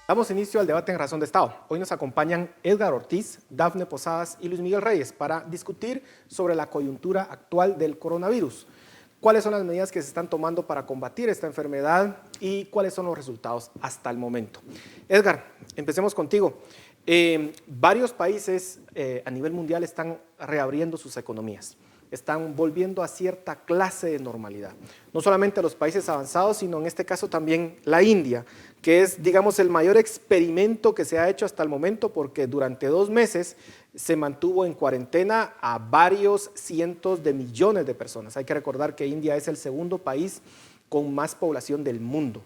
Damos inicio al debate en Razón de Estado. Hoy nos acompañan Edgar Ortiz, Dafne Posadas y Luis Miguel Reyes para discutir sobre la coyuntura actual del coronavirus. ¿Cuáles son las medidas que se están tomando para combatir esta enfermedad y cuáles son los resultados hasta el momento? Edgar, empecemos contigo. Varios países a nivel mundial están reabriendo sus economías. Están volviendo a cierta clase de normalidad. No solamente los países avanzados, sino en este caso también la India, que es, digamos, el mayor experimento que se ha hecho hasta el momento, porque durante 2 meses se mantuvo en cuarentena a varios cientos de millones de personas. Hay que recordar que India es el segundo país con más población del mundo.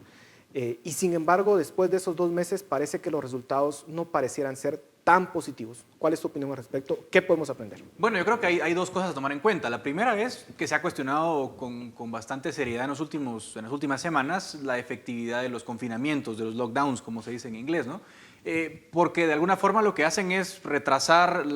Y sin embargo, después de esos 2 meses, parece que los resultados no parecieran ser tan positivos. ¿Cuál es tu opinión al respecto? ¿Qué podemos aprender? Bueno, yo creo que hay 2 cosas a tomar en cuenta. La primera es que se ha cuestionado con bastante seriedad en las últimas semanas la efectividad de los confinamientos, de los lockdowns, como se dice en inglés, ¿no? Porque de alguna forma lo que hacen es retrasar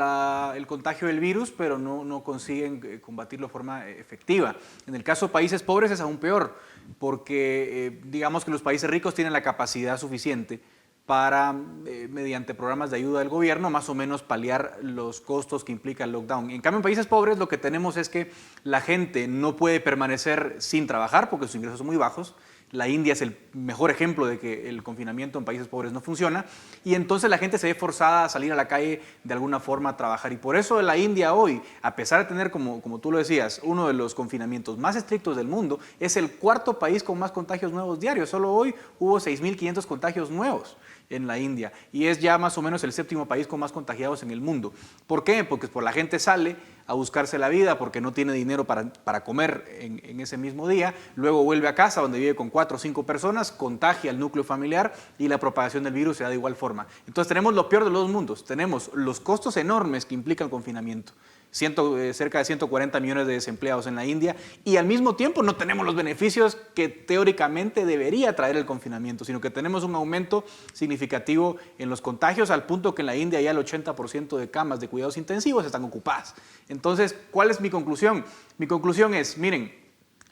el contagio del virus, pero no consiguen combatirlo de forma efectiva. En el caso de países pobres es aún peor, porque digamos que los países ricos tienen la capacidad suficiente para, mediante programas de ayuda del gobierno, más o menos paliar los costos que implica el lockdown. En cambio, en países pobres lo que tenemos es que la gente no puede permanecer sin trabajar porque sus ingresos son muy bajos. La India es el mejor ejemplo de que el confinamiento en países pobres no funciona y entonces la gente se ve forzada a salir a la calle de alguna forma a trabajar. Y por eso la India hoy, a pesar de tener, como tú lo decías, uno de los confinamientos más estrictos del mundo, es el 4º país con más contagios nuevos diarios. Solo hoy hubo 6.500 contagios nuevos en la India y es ya más o menos el 7º país con más contagiados en el mundo. ¿Por qué? Porque la gente sale a buscarse la vida porque no tiene dinero para comer en ese mismo día, luego vuelve a casa donde vive con 4 o 5 personas, contagia al núcleo familiar y la propagación del virus se da de igual forma. Entonces tenemos lo peor de los 2 mundos, tenemos los costos enormes que implica el confinamiento, cerca de 140 millones de desempleados en la India y al mismo tiempo no tenemos los beneficios que teóricamente debería traer el confinamiento, sino que tenemos un aumento significativo en los contagios al punto que en la India ya el 80% de camas de cuidados intensivos están ocupadas. Entonces, ¿cuál es mi conclusión? Mi conclusión es, miren,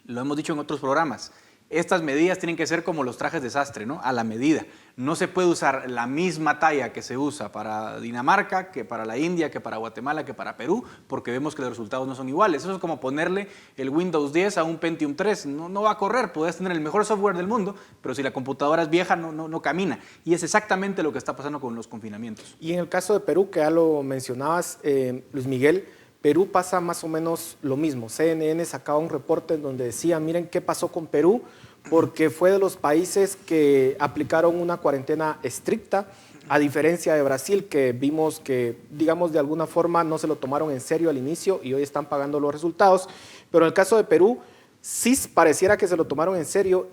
lo hemos dicho en otros programas, estas medidas tienen que ser como los trajes de sastre, ¿no? A la medida. No se puede usar la misma talla que se usa para Dinamarca, que para la India, que para Guatemala, que para Perú, porque vemos que los resultados no son iguales. Eso es como ponerle el Windows 10 a un Pentium 3. No va a correr, puedes tener el mejor software del mundo, pero si la computadora es vieja no camina. Y es exactamente lo que está pasando con los confinamientos. Y en el caso de Perú, que ya lo mencionabas, Luis Miguel, Perú pasa más o menos lo mismo. CNN sacaba un reporte en donde decía, miren qué pasó con Perú, porque fue de los países que aplicaron una cuarentena estricta, a diferencia de Brasil, que vimos que, digamos, de alguna forma no se lo tomaron en serio al inicio y hoy están pagando los resultados. Pero en el caso de Perú, sí pareciera que se lo tomaron en serio,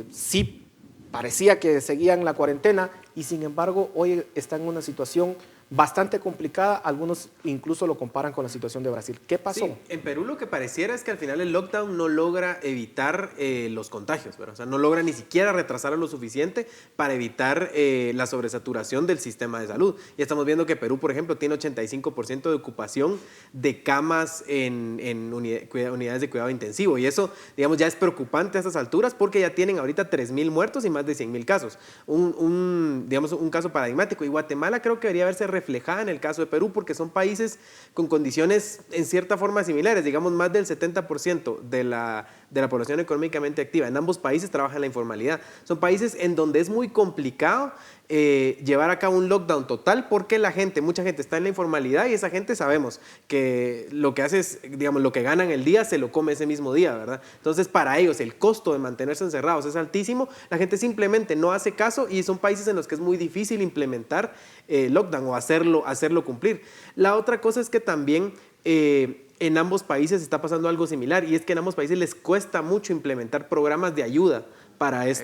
sí parecía que seguían la cuarentena y sin embargo hoy está en una situación bastante complicada, algunos incluso lo comparan con la situación de Brasil. ¿Qué pasó? Sí, en Perú lo que pareciera es que al final el lockdown no logra evitar los contagios, ¿verdad? O sea, no logra ni siquiera retrasar lo suficiente para evitar la sobresaturación del sistema de salud. Y estamos viendo que Perú, por ejemplo, tiene 85% de ocupación de camas en unidades de cuidado intensivo. Y eso, digamos, ya es preocupante a estas alturas porque ya tienen ahorita 3.000 muertos y más de 100.000 casos. Digamos, un caso paradigmático. Y Guatemala creo que debería haberse reflejada en el caso de Perú porque son países con condiciones en cierta forma similares, digamos más del 70% de la población económicamente activa en ambos países trabaja en la informalidad. Son países en donde es muy complicado llevar a cabo un lockdown total porque mucha gente está en la informalidad y esa gente sabemos que lo que hace es, digamos, lo que ganan el día se lo come ese mismo día, ¿verdad? Entonces para ellos el costo de mantenerse encerrados es altísimo, la gente simplemente no hace caso y son países en los que es muy difícil implementar lockdown o hacerlo cumplir. La otra cosa es que también en ambos países está pasando algo similar y es que en ambos países les cuesta mucho implementar programas de ayuda para las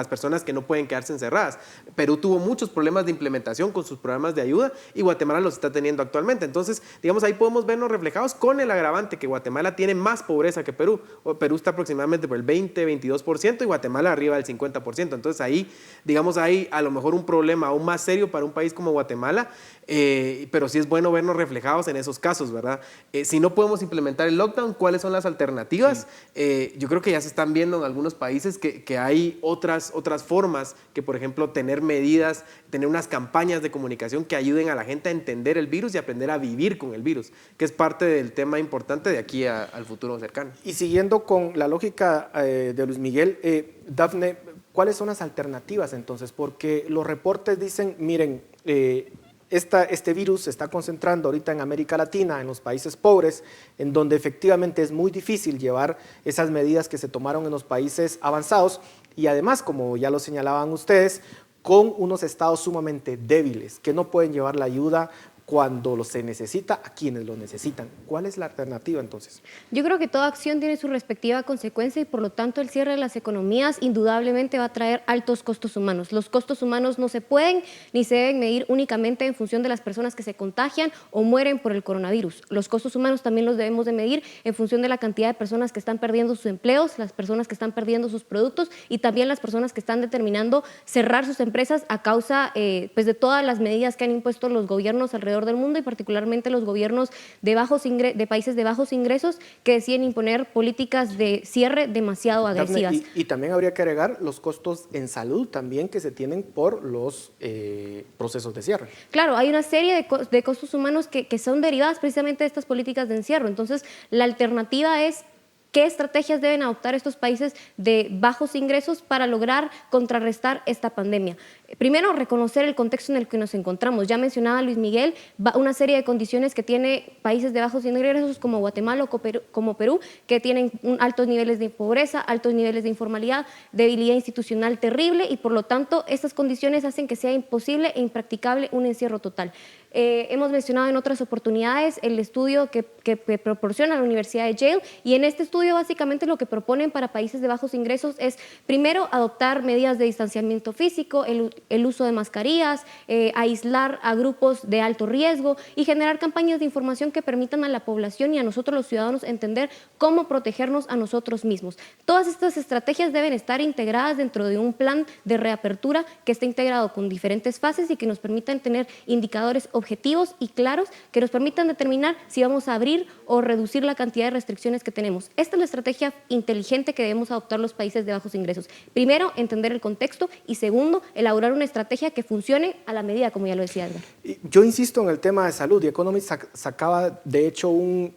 personas que no pueden quedarse encerradas. Perú tuvo muchos problemas de implementación con sus programas de ayuda y Guatemala los está teniendo actualmente. Entonces, digamos, ahí podemos vernos reflejados con el agravante que Guatemala tiene más pobreza que Perú. Perú está aproximadamente por el 20-22% y Guatemala arriba del 50%. Entonces ahí, digamos, hay a lo mejor un problema aún más serio para un país como Guatemala, pero sí es bueno vernos reflejados en esos casos, ¿verdad? Si no podemos implementar el lockdown, ¿cuáles son las alternativas? Yo creo que ya se están viendo en algunos países que hay otras formas, que por ejemplo tener medidas, tener unas campañas de comunicación que ayuden a la gente a entender el virus y aprender a vivir con el virus, que es parte del tema importante de aquí al futuro cercano. Y siguiendo con la lógica de Luis Miguel, Dafne, ¿cuáles son las alternativas entonces? Porque los reportes dicen, miren, este virus se está concentrando ahorita en América Latina, en los países pobres, en donde efectivamente es muy difícil llevar esas medidas que se tomaron en los países avanzados y además, como ya lo señalaban ustedes, con unos estados sumamente débiles que no pueden llevar la ayuda cuando se necesita a quienes lo necesitan. ¿Cuál es la alternativa entonces? Yo creo que toda acción tiene su respectiva consecuencia y por lo tanto el cierre de las economías indudablemente va a traer altos costos humanos. Los costos humanos no se pueden ni se deben medir únicamente en función de las personas que se contagian o mueren por el coronavirus. Los costos humanos también los debemos de medir en función de la cantidad de personas que están perdiendo sus empleos, las personas que están perdiendo sus productos y también las personas que están determinando cerrar sus empresas a causa pues de todas las medidas que han impuesto los gobiernos alrededor del mundo y particularmente los gobiernos de países de bajos ingresos que deciden imponer políticas de cierre demasiado agresivas. Y también habría que agregar los costos en salud también que se tienen por los procesos de cierre. Claro, hay una serie de costos humanos que son derivadas precisamente de estas políticas de encierro. Entonces, la alternativa es ¿qué estrategias deben adoptar estos países de bajos ingresos para lograr contrarrestar esta pandemia? Primero, reconocer el contexto en el que nos encontramos. Ya mencionaba Luis Miguel una serie de condiciones que tiene países de bajos ingresos como Guatemala o como Perú, que tienen altos niveles de pobreza, altos niveles de informalidad, debilidad institucional terrible y por lo tanto estas condiciones hacen que sea imposible e impracticable un encierro total. Hemos mencionado en otras oportunidades el estudio que proporciona la Universidad de Yale y en este estudio básicamente lo que proponen para países de bajos ingresos es primero adoptar medidas de distanciamiento físico, el uso de mascarillas, aislar a grupos de alto riesgo y generar campañas de información que permitan a la población y a nosotros los ciudadanos entender cómo protegernos a nosotros mismos. Todas estas estrategias deben estar integradas dentro de un plan de reapertura que esté integrado con diferentes fases y que nos permitan tener indicadores objetivos y claros que nos permitan determinar si vamos a abrir o reducir la cantidad de restricciones que tenemos. Esta es la estrategia inteligente que debemos adoptar los países de bajos ingresos. Primero, entender el contexto y segundo, elaborar una estrategia que funcione a la medida, como ya lo decía Edgar. Yo insisto en el tema de salud. The Economist sacaba de hecho un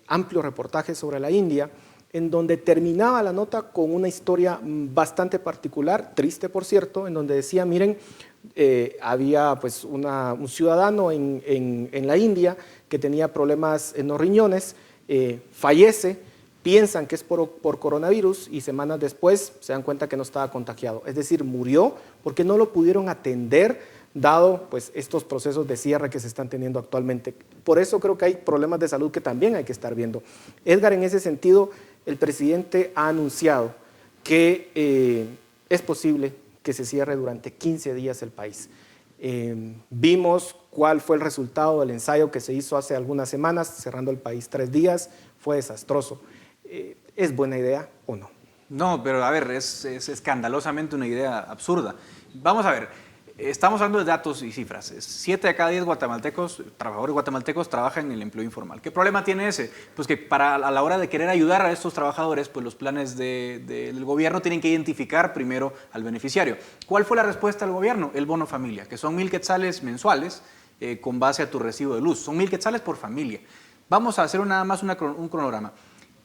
amplio reportaje sobre la India en donde terminaba la nota con una historia bastante particular, triste por cierto, en donde decía, miren, había pues un ciudadano en la India que tenía problemas en los riñones, fallece, piensan que es por coronavirus y semanas después se dan cuenta que no estaba contagiado. Es decir, murió porque no lo pudieron atender dado pues, estos procesos de cierre que se están teniendo actualmente. Por eso creo que hay problemas de salud que también hay que estar viendo. Edgar, en ese sentido, el presidente ha anunciado que es posible que se cierre durante 15 días el país. Vimos cuál fue el resultado del ensayo que se hizo hace algunas semanas, cerrando el país 3 días, fue desastroso. ¿Es buena idea o no? No, pero a ver, es escandalosamente una idea absurda. Vamos a ver, estamos hablando de datos y cifras. 7 de cada 10 guatemaltecos, trabajadores guatemaltecos, trabajan en el empleo informal. ¿Qué problema tiene ese? Pues que a la hora de querer ayudar a estos trabajadores, pues los planes del gobierno tienen que identificar primero al beneficiario. ¿Cuál fue la respuesta del gobierno? El bono familia, que son 1,000 quetzales mensuales con base a tu recibo de luz. Son 1,000 quetzales por familia. Vamos a hacer nada más un cronograma.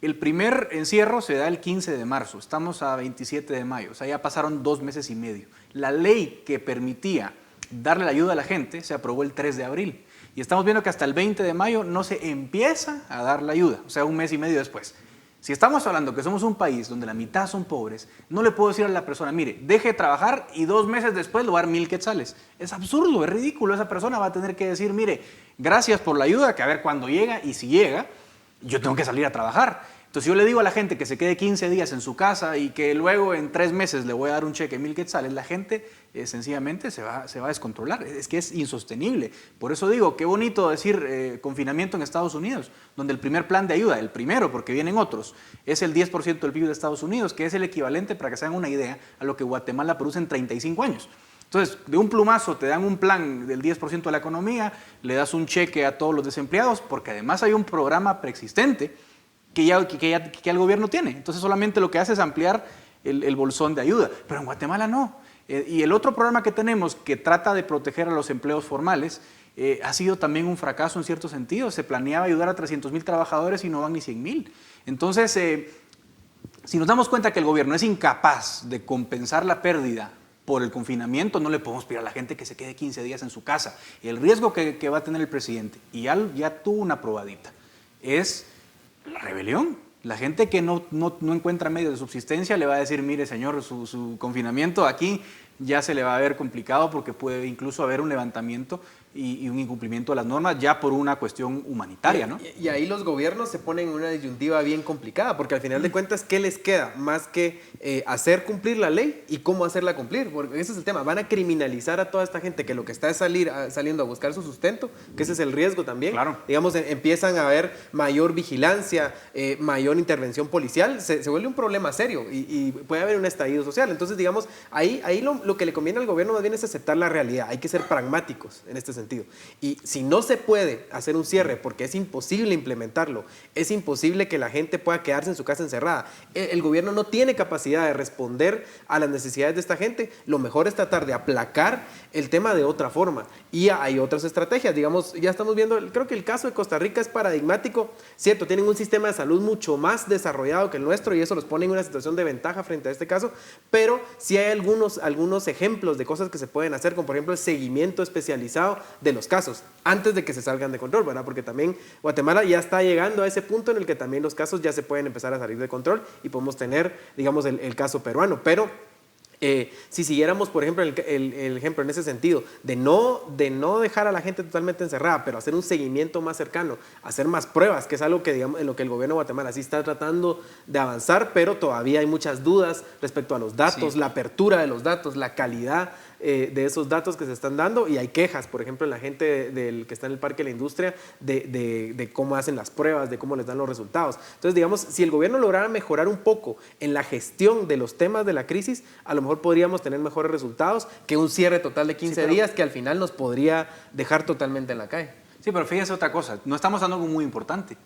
El primer encierro se da el 15 de marzo, estamos a 27 de mayo, o sea, ya pasaron 2 meses y medio. La ley que permitía darle la ayuda a la gente se aprobó el 3 de abril y estamos viendo que hasta el 20 de mayo no se empieza a dar la ayuda, o sea, 1 mes y medio después. Si estamos hablando que somos un país donde la mitad son pobres, no le puedo decir a la persona, mire, deje de trabajar y 2 meses después le voy a dar 1,000 quetzales. Es absurdo, es ridículo, esa persona va a tener que decir, mire, gracias por la ayuda, que a ver cuándo llega y si llega, yo tengo que salir a trabajar. Entonces yo le digo a la gente que se quede 15 días en su casa y que luego en 3 meses le voy a dar un cheque de 1,000 quetzales, la gente sencillamente se va a descontrolar. Es que es insostenible. Por eso digo, qué bonito decir confinamiento en Estados Unidos, donde el primer plan de ayuda, el primero, porque vienen otros, es el 10% del PIB de Estados Unidos, que es el equivalente, para que se hagan una idea, a lo que Guatemala produce en 35 años. Entonces, de un plumazo te dan un plan del 10% de la economía, le das un cheque a todos los desempleados, porque además hay un programa preexistente que el gobierno tiene. Entonces solamente lo que hace es ampliar el bolsón de ayuda. Pero en Guatemala no. Y el otro programa que tenemos, que trata de proteger a los empleos formales, ha sido también un fracaso en cierto sentido. Se planeaba ayudar a 300,000 trabajadores y no van ni 100,000. Entonces, si nos damos cuenta que el gobierno es incapaz de compensar la pérdida por el confinamiento, no le podemos pedir a la gente que se quede 15 días en su casa. El riesgo que va a tener el presidente, y ya tuvo una probadita, es la rebelión. La gente que no encuentra medios de subsistencia le va a decir, mire señor, su confinamiento aquí ya se le va a ver complicado porque puede incluso haber un levantamiento y un incumplimiento de las normas ya por una cuestión humanitaria, ¿no? Y ahí los gobiernos se ponen en una disyuntiva bien complicada, porque al final de cuentas, ¿qué les queda? Más que hacer cumplir la ley y cómo hacerla cumplir, porque ese es el tema. Van a criminalizar a toda esta gente que lo que está es saliendo a buscar su sustento, que ese es el riesgo también. Claro. Digamos, empiezan a haber mayor vigilancia, mayor intervención policial, se vuelve un problema serio y puede haber un estallido social. Entonces, digamos, ahí lo que le conviene al gobierno más bien es aceptar la realidad. Hay que ser pragmáticos en este sentido. Y si no se puede hacer un cierre porque es imposible implementarlo, es imposible que la gente pueda quedarse en su casa encerrada, el gobierno no tiene capacidad de responder a las necesidades de esta gente, lo mejor es tratar de aplacar el tema de otra forma. Y hay otras estrategias, digamos, ya estamos viendo, creo que el caso de Costa Rica es paradigmático, cierto, tienen un sistema de salud mucho más desarrollado que el nuestro y eso los pone en una situación de ventaja frente a este caso, pero sí hay algunos ejemplos de cosas que se pueden hacer, como por ejemplo el seguimiento especializado de los casos, antes de que se salgan de control, ¿verdad? Porque también Guatemala ya está llegando a ese punto en el que también los casos ya se pueden empezar a salir de control y podemos tener, digamos, el caso peruano, pero si siguiéramos, por ejemplo, el ejemplo en ese sentido, de no dejar a la gente totalmente encerrada, pero hacer un seguimiento más cercano, hacer más pruebas, que es algo que, digamos, en lo que el gobierno de Guatemala sí está tratando de avanzar, pero todavía hay muchas dudas respecto a los datos, Sí. la apertura de los datos, la calidad de esos datos que se están dando, y hay quejas, por ejemplo, en la gente que está en el Parque de la Industria, de cómo hacen las pruebas, de cómo les dan los resultados. Entonces, digamos, si el gobierno lograra mejorar un poco en la gestión de los temas de la crisis, a lo mejor podríamos tener mejores resultados que un cierre total de 15 días que al final nos podría dejar totalmente en la calle. Sí, pero fíjense otra cosa, no estamos dando algo muy importante.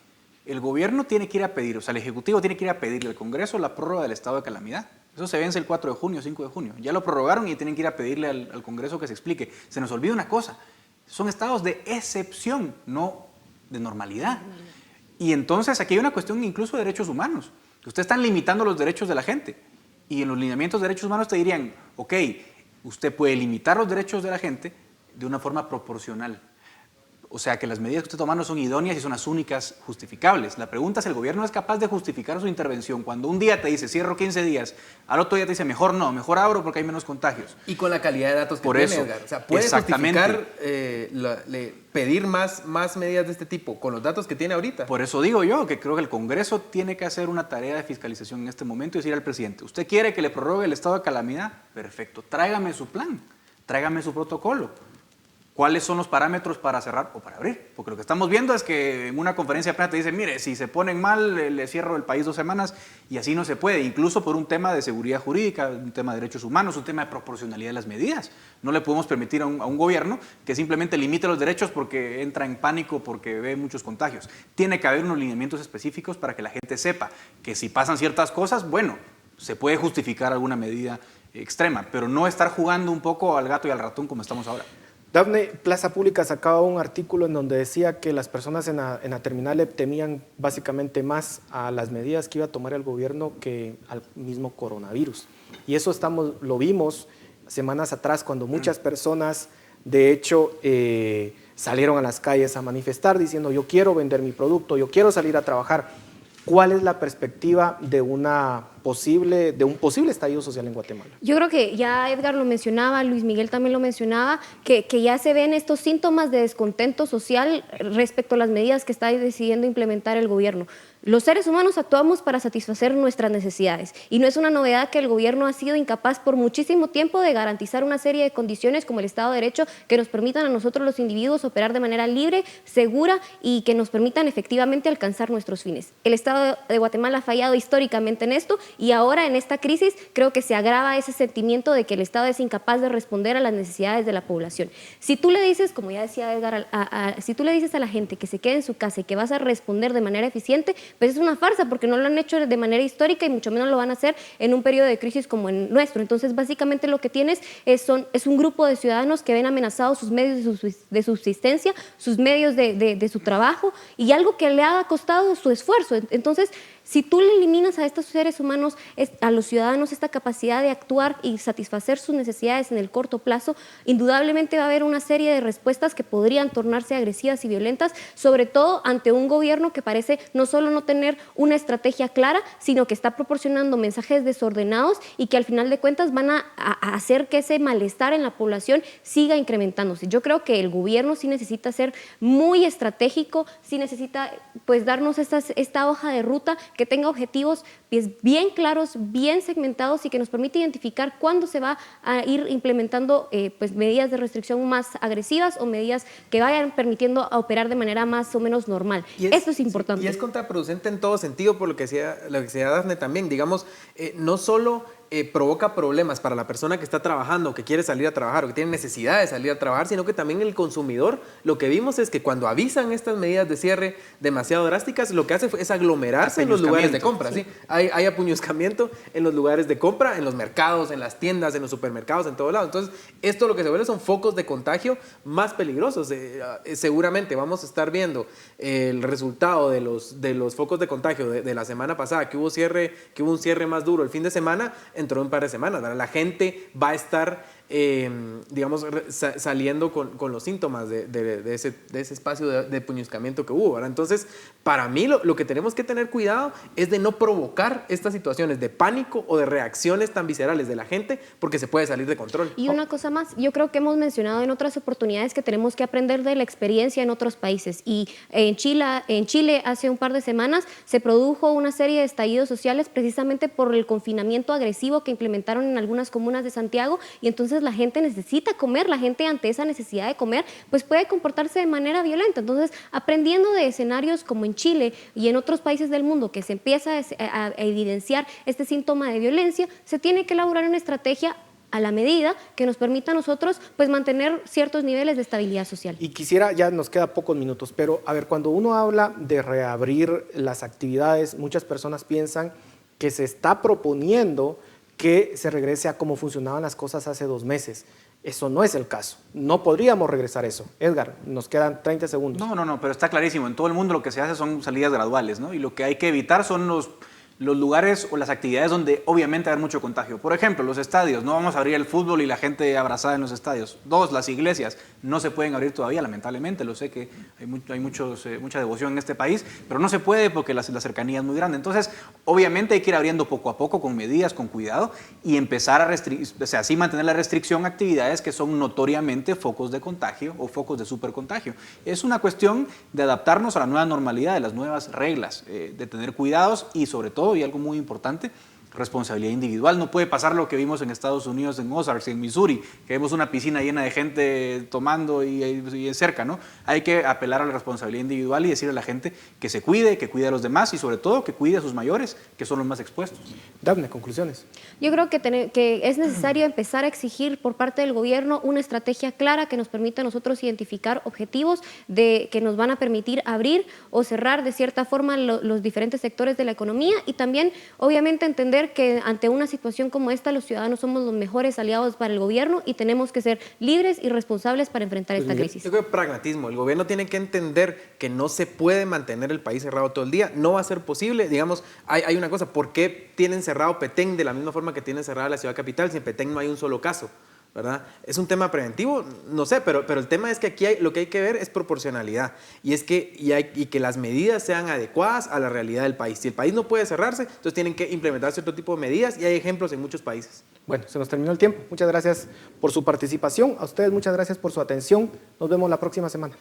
El gobierno tiene que ir a pedir, o sea, el Ejecutivo tiene que ir a pedirle al Congreso la prórroga del estado de calamidad. Eso se vence el 4 de junio, 5 de junio. Ya lo prorrogaron y tienen que ir a pedirle al Congreso que se explique. Se nos olvida una cosa, son estados de excepción, no de normalidad. Y entonces aquí hay una cuestión incluso de derechos humanos. Ustedes están limitando los derechos de la gente. Y en los lineamientos de derechos humanos te dirían, ok, usted puede limitar los derechos de la gente de una forma proporcional. O sea, que las medidas que usted toma no son idóneas y son las únicas justificables. La pregunta es, ¿el gobierno es capaz de justificar su intervención cuando un día te dice cierro 15 días, al otro día te dice mejor no, mejor abro porque hay menos contagios? Y con la calidad de datos que Por tiene, eso, Edgar. O sea, puede exactamente. justificar pedir más medidas de este tipo con los datos que tiene ahorita. Por eso digo yo que creo que el Congreso tiene que hacer una tarea de fiscalización en este momento y decir al presidente, ¿usted quiere que le prorrogue el estado de calamidad? Perfecto, tráigame su plan, tráigame su protocolo. ¿Cuáles son los parámetros para cerrar o para abrir? Porque lo que estamos viendo es que en una conferencia de prensa te dicen, mire, si se ponen mal, le cierro el país 2 semanas y así no se puede, incluso por un tema de seguridad jurídica, un tema de derechos humanos, un tema de proporcionalidad de las medidas. No le podemos permitir a un gobierno que simplemente limite los derechos porque entra en pánico, porque ve muchos contagios. Tiene que haber unos lineamientos específicos para que la gente sepa que si pasan ciertas cosas, bueno, se puede justificar alguna medida extrema, pero no estar jugando un poco al gato y al ratón como estamos ahora. Dafne, Plaza Pública sacaba un artículo en donde decía que las personas en la terminal le temían básicamente más a las medidas que iba a tomar el gobierno que al mismo coronavirus. Y eso lo vimos semanas atrás cuando muchas personas, de hecho, salieron a las calles a manifestar diciendo yo quiero vender mi producto, yo quiero salir a trabajar. ¿Cuál es la perspectiva de un posible estallido social en Guatemala? Yo creo que ya Edgar lo mencionaba, Luis Miguel también lo mencionaba, que ya se ven estos síntomas de descontento social respecto a las medidas que está decidiendo implementar el gobierno. Los seres humanos actuamos para satisfacer nuestras necesidades y no es una novedad que el gobierno ha sido incapaz por muchísimo tiempo de garantizar una serie de condiciones como el Estado de Derecho que nos permitan a nosotros los individuos operar de manera libre, segura y que nos permitan efectivamente alcanzar nuestros fines. El Estado de Guatemala ha fallado históricamente en esto y ahora en esta crisis creo que se agrava ese sentimiento de que el Estado es incapaz de responder a las necesidades de la población. Si tú le dices, como ya decía Edgar, si tú le dices a la gente que se quede en su casa y que vas a responder de manera eficiente, pues es una farsa porque no lo han hecho de manera histórica y mucho menos lo van a hacer en un periodo de crisis como el nuestro. Entonces, básicamente lo que tienes es un grupo de ciudadanos que ven amenazados sus medios de subsistencia, sus medios de su trabajo y algo que le ha costado su esfuerzo. Entonces, si tú le eliminas a estos seres humanos, a los ciudadanos, esta capacidad de actuar y satisfacer sus necesidades en el corto plazo, indudablemente va a haber una serie de respuestas que podrían tornarse agresivas y violentas, sobre todo ante un gobierno que parece no solo no tener una estrategia clara, sino que está proporcionando mensajes desordenados y que al final de cuentas van a hacer que ese malestar en la población siga incrementándose. Yo creo que el gobierno sí necesita ser muy estratégico, sí necesita pues darnos esta hoja de ruta que tenga objetivos bien claros, bien segmentados y que nos permita identificar cuándo se va a ir implementando pues medidas de restricción más agresivas o medidas que vayan permitiendo a operar de manera más o menos normal. Esto es importante. Y es contraproducente en todo sentido, por lo que decía Dafne también. Digamos, no solo provoca problemas para la persona que está trabajando, que quiere salir a trabajar o que tiene necesidad de salir a trabajar, sino que también el consumidor, lo que vimos es que cuando avisan estas medidas de cierre demasiado drásticas, lo que hace es aglomerarse en los lugares de compra. ¿Sí? Hay apuñuscamiento en los lugares de compra, en los mercados, en las tiendas, en los supermercados, en todo lado. Entonces, esto lo que se vuelve son focos de contagio más peligrosos. Seguramente vamos a estar viendo el resultado de los focos de contagio de la semana pasada, que hubo un cierre más duro el fin de semana, dentro de un par de semanas, ¿verdad? La gente va a estar, digamos, saliendo con los síntomas de ese espacio de puñuscamiento que hubo, ¿verdad? Entonces, para mí lo que tenemos que tener cuidado es de no provocar estas situaciones de pánico o de reacciones tan viscerales de la gente, porque se puede salir de control. Y una cosa más, yo creo que hemos mencionado en otras oportunidades que tenemos que aprender de la experiencia en otros países. Y en Chile hace un par de semanas se produjo una serie de estallidos sociales precisamente por el confinamiento agresivo que implementaron en algunas comunas de Santiago, y entonces la gente necesita comer, la gente ante esa necesidad de comer pues puede comportarse de manera violenta. Entonces, aprendiendo de escenarios como en Chile y en otros países del mundo que se empieza a evidenciar este síntoma de violencia, se tiene que elaborar una estrategia a la medida que nos permita a nosotros pues mantener ciertos niveles de estabilidad social. Y quisiera, ya nos queda pocos minutos, pero a ver, cuando uno habla de reabrir las actividades, muchas personas piensan que se está proponiendo que se regrese a cómo funcionaban las cosas hace 2 meses. Eso no es el caso. No podríamos regresar a eso. Edgar, nos quedan 30 segundos. No, pero está clarísimo. En todo el mundo lo que se hace son salidas graduales, ¿no? Y lo que hay que evitar son los lugares o las actividades donde obviamente hay mucho contagio. Por ejemplo, los estadios. No vamos a abrir el fútbol y la gente abrazada en los estadios. 2, las iglesias. No se pueden abrir todavía, lamentablemente. Lo sé que hay mucha devoción en este país, pero no se puede porque la cercanía es muy grande. Entonces, obviamente hay que ir abriendo poco a poco, con medidas, con cuidado, y empezar a así mantener la restricción a actividades que son notoriamente focos de contagio o focos de supercontagio. Es una cuestión de adaptarnos a la nueva normalidad, de las nuevas reglas, de tener cuidados y sobre todo, y algo muy importante, responsabilidad individual. No puede pasar lo que vimos en Estados Unidos, en Ozarks, en Missouri, que vemos una piscina llena de gente tomando y cerca, ¿no? Hay que apelar a la responsabilidad individual y decirle a la gente que se cuide, que cuide a los demás y sobre todo que cuide a sus mayores, que son los más expuestos. Dafne, conclusiones. Yo creo que es necesario empezar a exigir por parte del gobierno una estrategia clara que nos permita a nosotros identificar objetivos que nos van a permitir abrir o cerrar de cierta forma los diferentes sectores de la economía, y también obviamente entender que ante una situación como esta los ciudadanos somos los mejores aliados para el gobierno y tenemos que ser libres y responsables para enfrentar esta crisis. Yo creo que pragmatismo. El gobierno tiene que entender que no se puede mantener el país cerrado todo el día. No va a ser posible. Digamos, hay una cosa. ¿Por qué tienen cerrado Petén de la misma forma que tienen cerrada la ciudad capital si en Petén no hay un solo caso? ¿Verdad? ¿Es un tema preventivo? No sé, pero el tema es que aquí lo que hay que ver es proporcionalidad y que las medidas sean adecuadas a la realidad del país. Si el país no puede cerrarse, entonces tienen que implementarse otro tipo de medidas y hay ejemplos en muchos países. Bueno, se nos terminó el tiempo. Muchas gracias por su participación. A ustedes muchas gracias por su atención. Nos vemos la próxima semana.